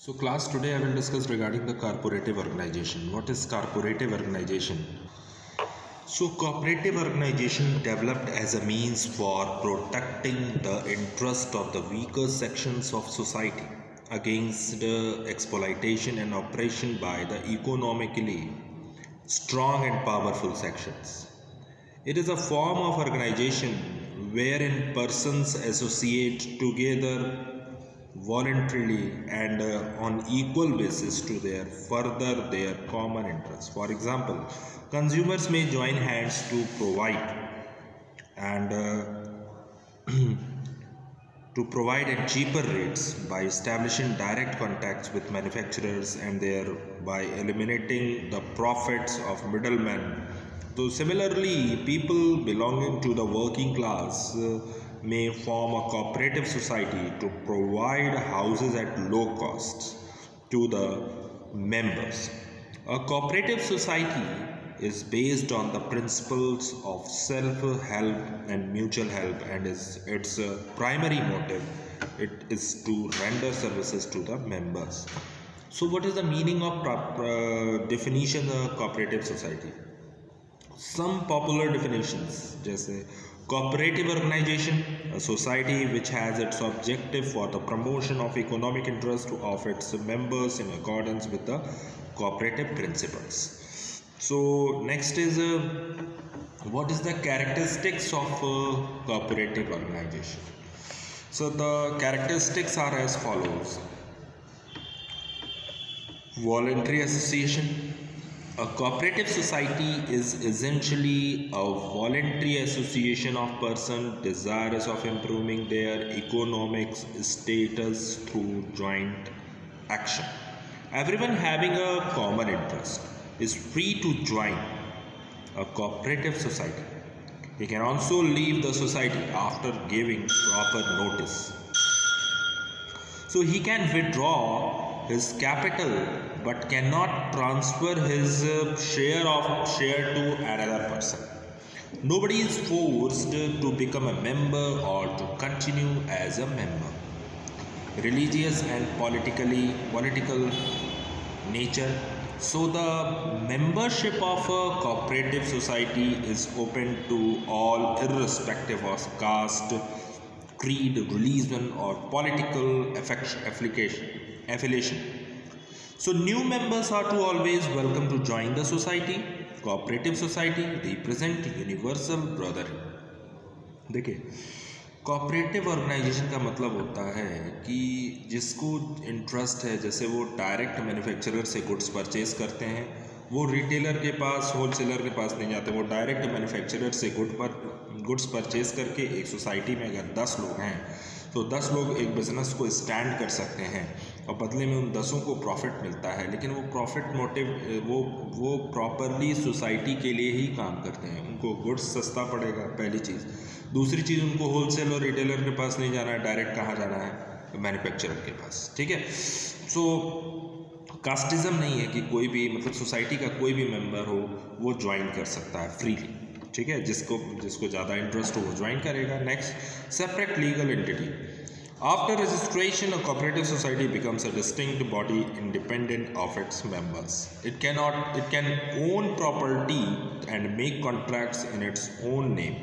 So class, today I will discuss regarding the corporative organization. What is corporative organization? So cooperative organization developed as a means for protecting the interest of the weaker sections of society against the exploitation and oppression by the economically strong and powerful sections. It is a form of organization wherein persons associate together voluntarily and on equal basis to further their common interests. For example, consumers may join hands to provide and to provide at cheaper rates by establishing direct contacts with manufacturers and thereby eliminating the profits of middlemen. So similarly, people belonging to the working class may form a cooperative society to provide houses at low costs to the members. A cooperative society is based on the principles of self-help and mutual help, and its primary motive it is to render services to the members. So what is the meaning of definition of cooperative society? Some popular definitions, जैसे cooperative organization, a society which has its objective for the promotion of economic interest of its members in accordance with the cooperative principles. So next is what is the characteristics of cooperative organization? So the characteristics are as follows: voluntary association. A cooperative society is essentially a voluntary association of persons desirous of improving their economic status through joint action. Everyone having a common interest is free to join a cooperative society. He can also leave the society after giving proper notice. So he can withdraw his capital but cannot transfer his share to another person. Nobody is forced to become a member or to continue as a member. Religious and political nature. So the membership of a cooperative society is open to all, irrespective of caste, creed, religion or political affiliation. So new members are to always welcome to join the society. Cooperative society represent universal brotherhood. देखिए, cooperative organisation का मतलब होता है कि जिसको interest है, जैसे वो डायरेक्ट मैन्युफैक्चरर से गुड्स परचेज करते हैं, वो रिटेलर के पास, होलसेलर के पास नहीं जाते, वो डायरेक्ट मैन्युफैक्चरर से गुड्स परचेज करके एक सोसाइटी में अगर 10 लोग हैं तो 10 लोग एक बिज़नेस को स्टैंड कर सकते हैं और बदले में उन 10 को प्रॉफिट मिलता है, लेकिन वो प्रॉफिट मोटिव वो प्रॉपरली सोसाइटी के लिए ही काम करते हैं। उनको गुड्स सस्ता पड़ेगा, पहली चीज़। दूसरी चीज़, उनको होलसेल और रिटेलर के पास नहीं जाना है, डायरेक्ट कहाँ जाना है? मैन्युफैक्चरर के पास। ठीक है। सो कास्टिज़म नहीं है कि कोई भी, मतलब सोसाइटी का कोई भी मेंबर हो वो ज्वाइन कर सकता है फ्रीली। ठीक है, जिसको ज़्यादा इंटरेस्ट हो वो ज्वाइन करेगा। Next, separate legal entity. After registration, a cooperative society becomes a distinct body independent of its members. It can own property and make contracts in its own name.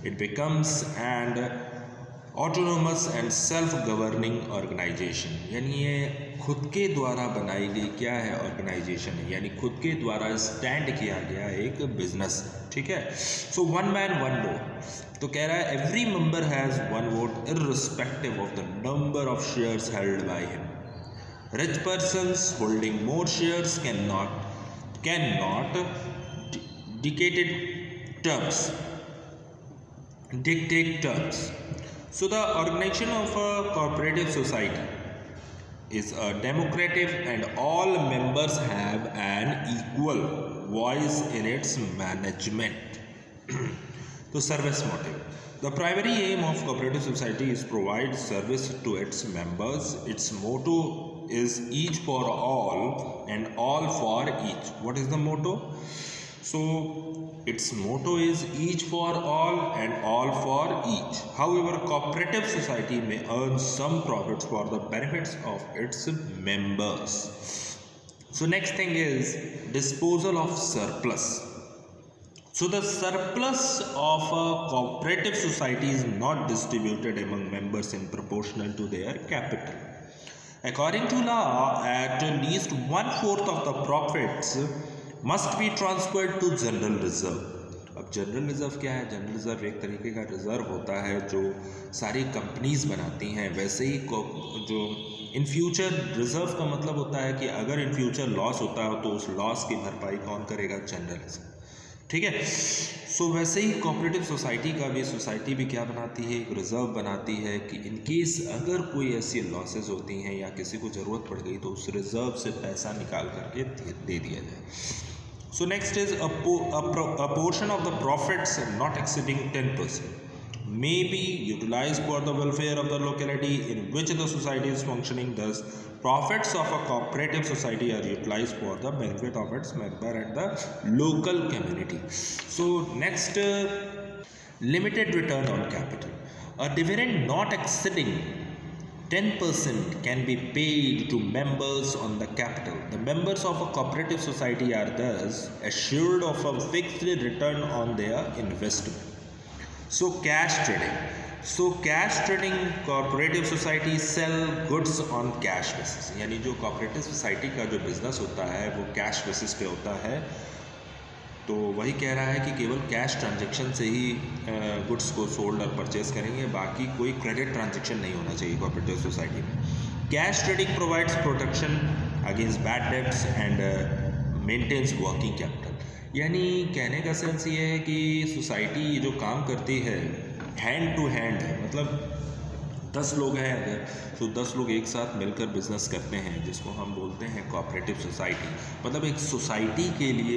It becomes an autonomous and self-governing organization. यानी ये खुद के द्वारा बनाई गई क्या है? Organisation है, यानी खुद के द्वारा स्टैंड किया गया एक बिजनेस। ठीक है। So one man one vote, तो कह रहा है every member has one vote irrespective of the number of shares held by him. Rich persons holding more shares cannot dictate terms. So the organization of a cooperative society is a democratic and all members have an equal voice in its management. So service motive. The primary aim of cooperative society is provide service to its members. Its motto is each for all and all for each. What is the motto? So its motto is each for all and all for each. However, cooperative society may earn some profits for the benefits of its members. So next thing is disposal of surplus. So the surplus of a cooperative society is not distributed among members in proportional to their capital. According to law, at least 1/4 of the profits must be transferred to general reserve. अब general reserve क्या है? General reserve एक तरीके का reserve होता है जो सारी कंपनीज बनाती हैं। वैसे ही जो इन फ्यूचर रिजर्व का मतलब होता है कि अगर इन फ्यूचर लॉस होता है तो उस लॉस की भरपाई कौन करेगा? General reserve. ठीक है। सो वैसे ही कोऑपरेटिव सोसाइटी भी क्या बनाती है? एक रिजर्व बनाती है कि इन केस अगर कोई ऐसी लॉसेस होती हैं या किसी को ज़रूरत पड़ गई तो उस रिजर्व से पैसा निकाल करके दे दिया जाए। So next is a portion of the profits not exceeding 10% may be utilized for the welfare of the locality in which the society is functioning. Thus, profits of a cooperative society are utilized for the benefit of its member and the local community. So next, limited return on capital. A dividend not exceeding 10% can be paid to members on the capital. The members of a cooperative society are thus assured of a fixed return on their investment. So cash trading. Cooperative society sell goods on cash basis. यानी जो cooperative society का जो business होता है वो cash basis पे होता है। तो वही कह रहा है कि केवल कैश ट्रांजैक्शन से ही गुड्स को सोल्ड और परचेज करेंगे, बाकी कोई क्रेडिट ट्रांजैक्शन नहीं होना चाहिए कोऑपरेटिव सोसाइटी में। Cash trading provides protection against bad debts and maintains working capital. यानी कहने का सेंस ये है कि सोसाइटी जो काम करती है हैंड टू हैंड है, मतलब 10 लोग हैं अगर तो 10 लोग एक साथ मिलकर बिजनेस करते हैं, जिसको हम बोलते हैं कोऑपरेटिव सोसाइटी। मतलब एक सोसाइटी के लिए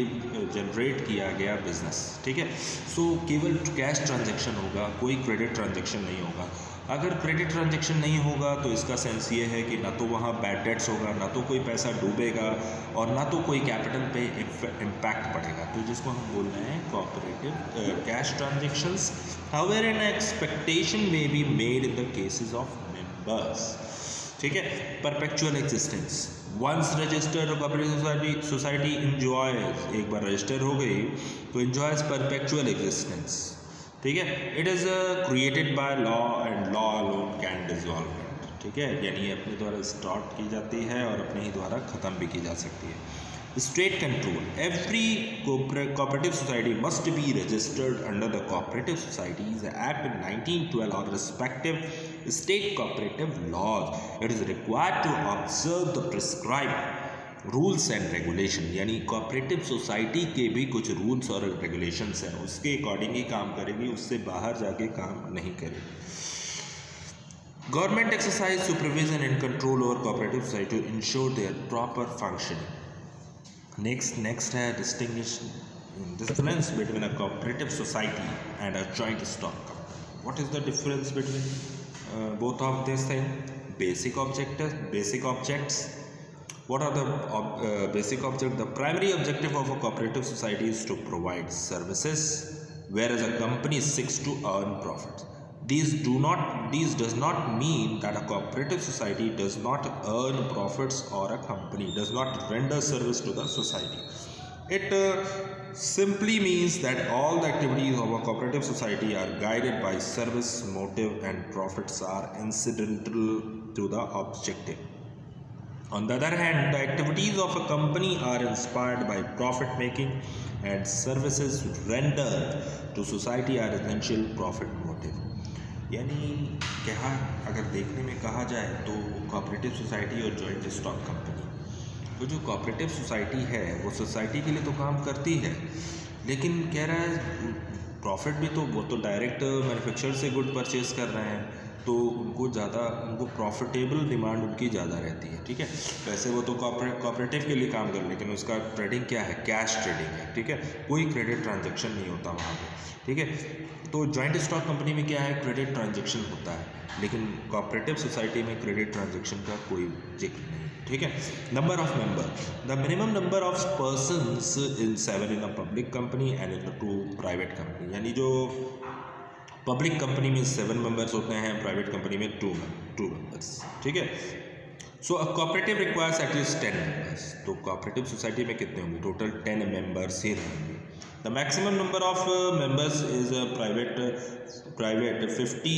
जनरेट किया गया बिजनेस। ठीक है। सो केवल कैश ट्रांजैक्शन होगा, कोई क्रेडिट ट्रांजैक्शन नहीं होगा। अगर क्रेडिट ट्रांजैक्शन नहीं होगा तो इसका सेंस ये है कि ना तो वहाँ बैड डेट्स होगा, ना तो कोई पैसा डूबेगा और ना तो कोई कैपिटल पे इम्पैक्ट पड़ेगा। तो जिसको हम बोल रहे हैं cooperative cash transactions. However, an expectation may be made in the cases of members. ठीक है। Perpetual existence. Once registered cooperative society enjoys, एक बार रजिस्टर हो गई तो enjoys perpetual existence। ठीक है। It is created by law and law alone can dissolve it। ठीक है। यानी ये अपने द्वारा स्टार्ट की जाती है और अपने ही द्वारा ख़त्म भी की जा सकती है। State control. Every cooperative society must be registered under the Cooperative Societies Act in 1912 or respective state cooperative laws. It is required to observe the prescribed rules and regulation. यानी cooperative society के भी कुछ rules और regulations हैं, उसके according ही काम करेगी, उससे बाहर जाके काम नहीं करेगी। Government exercise supervision and control over cooperative society to ensure their proper functioning. Next है difference between a cooperative society and a joint stock company. What is the difference between both of these things? Basic objects. What are the basic objects? The primary objective of a cooperative society is to provide services, whereas a company seeks to earn profits. These does not mean that a cooperative society does not earn profits or a company does not render service to the society. It simply means that all the activities of a cooperative society are guided by service motive and profits are incidental to the objective. On the other hand, the activities of a company are inspired by profit making and services rendered to society are essential profit motive. यानी क्या अगर देखने में कहा जाए तो cooperative society और joint stock company, तो जो कोऑपरेटिव सोसाइटी है वो सोसाइटी के लिए तो काम करती है, लेकिन कह रहा है प्रॉफिट भी तो वो तो डायरेक्ट मैन्युफैक्चरर से गुड परचेज कर रहे हैं, तो उनको प्रॉफिटेबल डिमांड उनकी ज़्यादा रहती है। ठीक है। वैसे वो तो कोऑपरेटिव के लिए काम कर, लेकिन उसका ट्रेडिंग क्या है? कैश ट्रेडिंग है। ठीक है। कोई क्रेडिट ट्रांजैक्शन नहीं होता वहाँ पे। ठीक है। तो जॉइंट स्टॉक कंपनी में क्या है? क्रेडिट ट्रांजैक्शन होता है, लेकिन कोऑपरेटिव सोसाइटी में क्रेडिट ट्रांजैक्शन का कोई जिक्र नहीं। ठीक है। Number of member, the minimum number of persons in 7 in a public company and in 2 private company, यानी जो पब्लिक कंपनी में 7 मेंबर्स होते हैं, प्राइवेट कंपनी में 2 मेंबर्स, ठीक है। So a cooperative requires at least 10 members, तो कोऑपरेटिव सोसाइटी में कितने होंगे, टोटल 10 मेंबर्स ही रहेंगे। The maximum number of members is private 50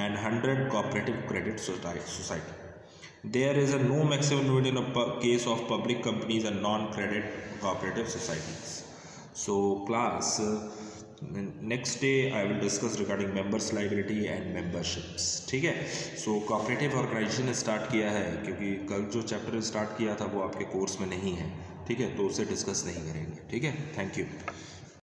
and 100 cooperative credit society. There is no maximum limit in a case of public companies and non-credit cooperative societies. So class, next day I will discuss regarding members liability and memberships, ठीक है। So cooperative organization start किया है, क्योंकि कल जो chapter start किया था वो आपके कोर्स में नहीं है, ठीक है, तो उसे डिस्कस नहीं करेंगे, ठीक है। Thank you.